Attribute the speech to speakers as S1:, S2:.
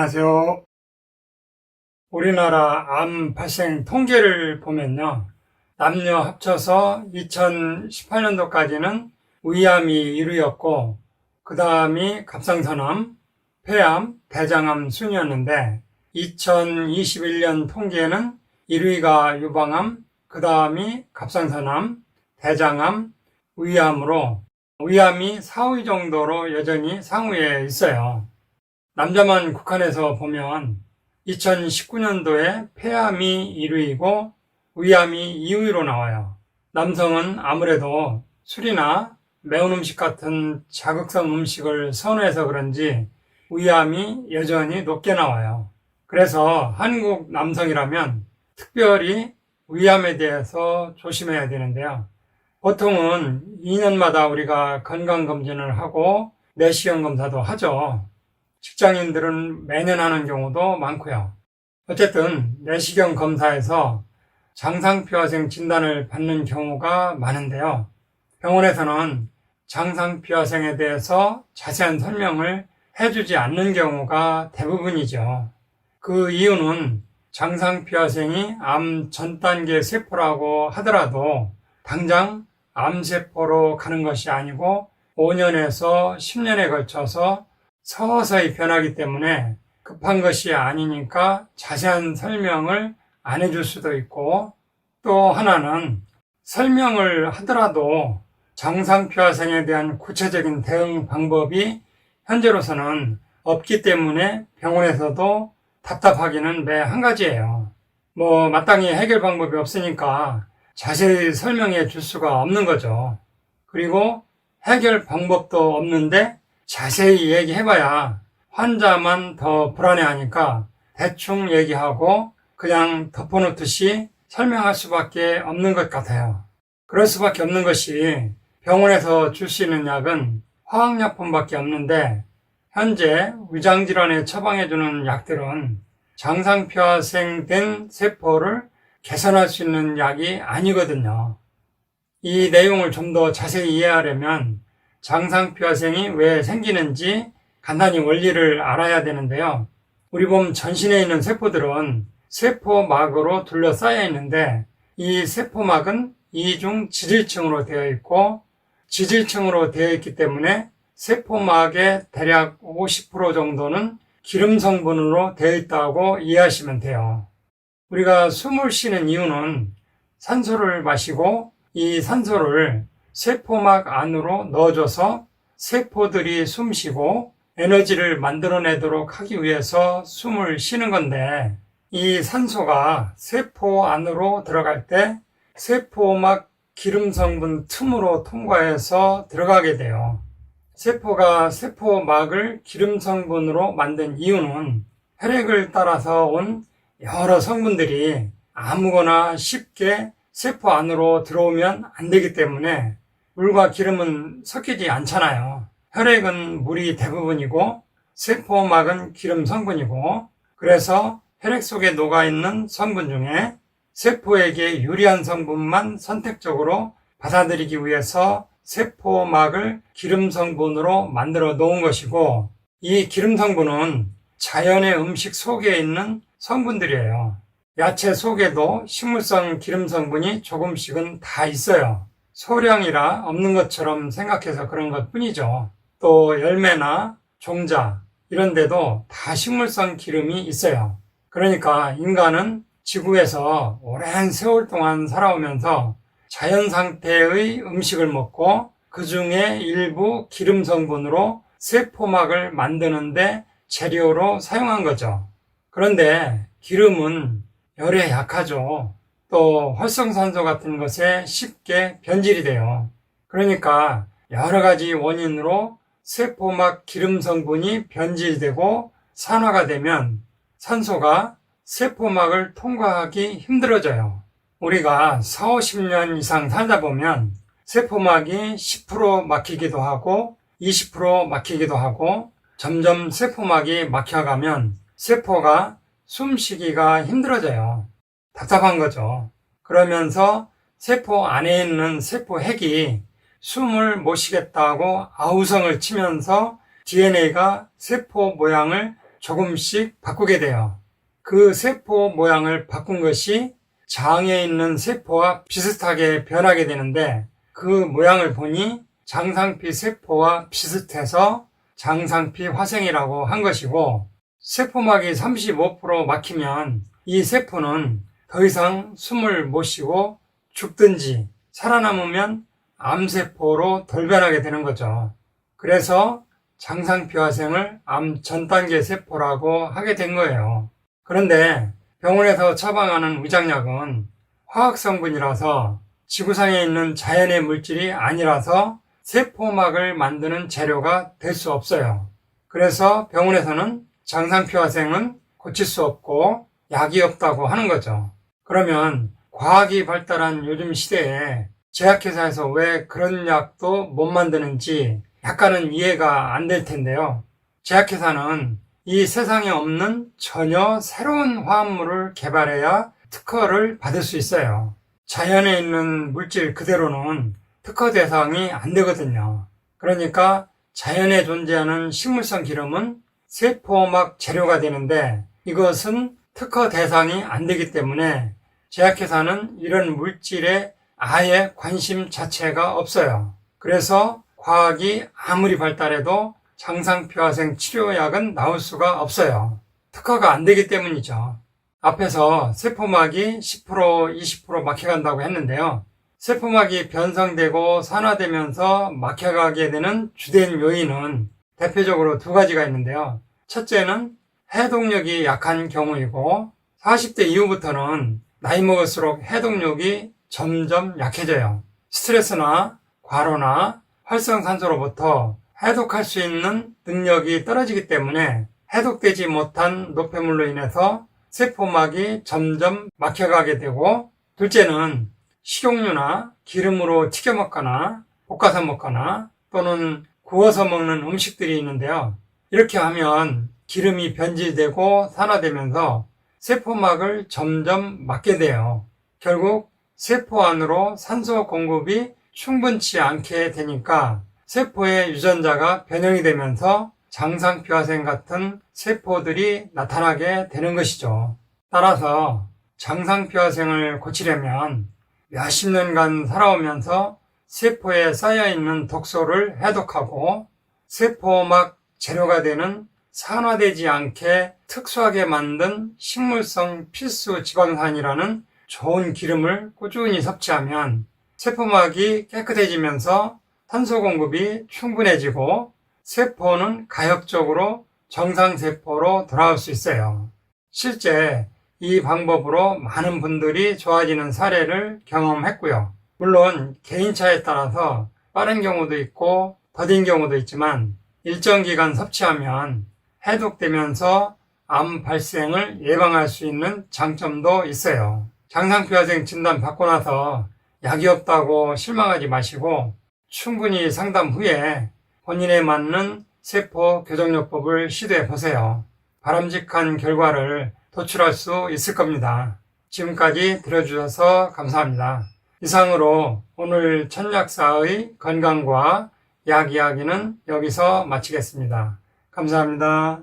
S1: 안녕하세요. 우리나라 암 발생 통계를 보면요. 남녀 합쳐서 2018년도까지는 위암이 1위였고, 그 다음이 갑상선암, 폐암, 대장암 순이었는데, 2021년 통계는 1위가 유방암, 그 다음이 갑상선암, 대장암, 위암으로 위암이 4, 5위 정도로 여전히 상위에 있어요. 남자만 국한해서 보면 2019년도에 폐암이 1위이고 위암이 2위로 나와요. 남성은 아무래도 술이나 매운 음식 같은 자극성 음식을 선호해서 그런지 위암이 여전히 높게 나와요. 그래서 한국 남성이라면 특별히 위암에 대해서 조심해야 되는데요. 보통은 2년마다 우리가 건강검진을 하고 내시경 검사도 하죠. 직장인들은 매년 하는 경우도 많고요. 어쨌든 내시경 검사에서 장상피화생 진단을 받는 경우가 많은데요. 병원에서는 장상피화생에 대해서 자세한 설명을 해주지 않는 경우가 대부분이죠. 그 이유는 장상피화생이 암 전 단계 세포라고 하더라도 당장 암세포로 가는 것이 아니고 5년에서 10년에 걸쳐서 서서히 변하기 때문에 급한 것이 아니니까 자세한 설명을 안 해줄 수도 있고, 또 하나는 설명을 하더라도 장상피화생에 대한 구체적인 대응 방법이 현재로서는 없기 때문에 병원에서도 답답하기는 매 한 가지예요. 마땅히 해결 방법이 없으니까 자세히 설명해 줄 수가 없는 거죠. 그리고 해결 방법도 없는데 자세히 얘기해봐야 환자만 더 불안해하니까 대충 얘기하고 그냥 덮어놓듯이 설명할 수밖에 없는 것 같아요. 그럴 수밖에 없는 것이 병원에서 줄 수 있는 약은 화학약품밖에 없는데 현재 위장질환에 처방해주는 약들은 장상피화생된 세포를 개선할 수 있는 약이 아니거든요. 이 내용을 좀 더 자세히 이해하려면 장상피화생이 왜 생기는지 간단히 원리를 알아야 되는데요. 우리 몸 전신에 있는 세포들은 세포막으로 둘러싸여 있는데 이 세포막은 이중 지질층으로 되어 있고 지질층으로 되어 있기 때문에 세포막의 대략 50% 정도는 기름 성분으로 되어 있다고 이해하시면 돼요. 우리가 숨을 쉬는 이유는 산소를 마시고 이 산소를 세포막 안으로 넣어줘서 세포들이 숨쉬고 에너지를 만들어내도록 하기 위해서 숨을 쉬는 건데 이 산소가 세포 안으로 들어갈 때 세포막 기름 성분 틈으로 통과해서 들어가게 돼요. 세포가 세포막을 기름 성분으로 만든 이유는 혈액을 따라서 온 여러 성분들이 아무거나 쉽게 세포 안으로 들어오면 안 되기 때문에 물과 기름은 섞이지 않잖아요. 혈액은 물이 대부분이고 세포막은 기름 성분이고 그래서 혈액 속에 녹아있는 성분 중에 세포에게 유리한 성분만 선택적으로 받아들이기 위해서 세포막을 기름 성분으로 만들어 놓은 것이고 이 기름 성분은 자연의 음식 속에 있는 성분들이에요. 야채 속에도 식물성 기름 성분이 조금씩은 다 있어요. 소량이라 없는 것처럼 생각해서 그런 것 뿐이죠. 또 열매나 종자 이런 데도 다 식물성 기름이 있어요. 그러니까 인간은 지구에서 오랜 세월 동안 살아오면서 자연 상태의 음식을 먹고 그 중에 일부 기름 성분으로 세포막을 만드는데 재료로 사용한 거죠. 그런데 기름은 열에 약하죠. 또 활성산소 같은 것에 쉽게 변질이 돼요. 그러니까 여러 가지 원인으로 세포막 기름 성분이 변질되고 산화가 되면 산소가 세포막을 통과하기 힘들어져요. 우리가 4, 50년 이상 살다 보면 세포막이 10% 막히기도 하고 20% 막히기도 하고 점점 세포막이 막혀가면 세포가 숨쉬기가 힘들어져요. 답답한 거죠. 그러면서 세포 안에 있는 세포핵이 숨을 못 쉬겠다고 아우성을 치면서 DNA가 세포 모양을 조금씩 바꾸게 돼요. 그 세포 모양을 바꾼 것이 장에 있는 세포와 비슷하게 변하게 되는데 그 모양을 보니 장상피 세포와 비슷해서 장상피 화생이라고 한 것이고, 세포막이 35% 막히면 이 세포는 더 이상 숨을 못 쉬고 죽든지 살아남으면 암세포로 돌변하게 되는 거죠. 그래서 장상피 화생을 암 전단계 세포라고 하게 된 거예요. 그런데 병원에서 처방하는 위장약은 화학성분이라서 지구상에 있는 자연의 물질이 아니라서 세포막을 만드는 재료가 될 수 없어요. 그래서 병원에서는 장상피 화생은 고칠 수 없고 약이 없다고 하는 거죠. 그러면 과학이 발달한 요즘 시대에 제약회사에서 왜 그런 약도 못 만드는지 약간은 이해가 안 될 텐데요. 제약회사는 이 세상에 없는 전혀 새로운 화합물을 개발해야 특허를 받을 수 있어요. 자연에 있는 물질 그대로는 특허 대상이 안 되거든요. 그러니까 자연에 존재하는 식물성 기름은 세포막 재료가 되는데 이것은 특허 대상이 안 되기 때문에 제약회사는 이런 물질에 아예 관심 자체가 없어요. 그래서 과학이 아무리 발달해도 장상피 화생 치료약은 나올 수가 없어요. 특허가 안 되기 때문이죠. 앞에서 세포막이 10%, 20% 막혀간다고 했는데요. 세포막이 변성되고 산화되면서 막혀가게 되는 주된 요인은 대표적으로 두 가지가 있는데요. 첫째는 해독력이 약한 경우이고 40대 이후부터는 나이 먹을수록 해독력이 점점 약해져요. 스트레스나 과로나 활성산소로부터 해독할 수 있는 능력이 떨어지기 때문에 해독되지 못한 노폐물로 인해서 세포막이 점점 막혀가게 되고, 둘째는 식용유나 기름으로 튀겨 먹거나 볶아서 먹거나 또는 구워서 먹는 음식들이 있는데요. 이렇게 하면 기름이 변질되고 산화되면서 세포막을 점점 막게 돼요. 결국 세포 안으로 산소 공급이 충분치 않게 되니까 세포의 유전자가 변형이 되면서 장상피 화생 같은 세포들이 나타나게 되는 것이죠. 따라서 장상피 화생을 고치려면 몇십 년간 살아오면서 세포에 쌓여있는 독소를 해독하고 세포막 재료가 되는 산화되지 않게 특수하게 만든 식물성 필수 지방산이라는 좋은 기름을 꾸준히 섭취하면 세포막이 깨끗해지면서 산소 공급이 충분해지고 세포는 가역적으로 정상세포로 돌아올 수 있어요. 실제 이 방법으로 많은 분들이 좋아지는 사례를 경험했고요. 물론 개인차에 따라서 빠른 경우도 있고 더딘 경우도 있지만 일정 기간 섭취하면 해독되면서 암 발생을 예방할 수 있는 장점도 있어요. 장상피 화생 진단 받고 나서 약이 없다고 실망하지 마시고 충분히 상담 후에 본인에 맞는 세포 교정요법을 시도해 보세요. 바람직한 결과를 도출할 수 있을 겁니다. 지금까지 들어주셔서 감사합니다. 이상으로 오늘 천약사의 건강과 약 이야기는 여기서 마치겠습니다. 감사합니다.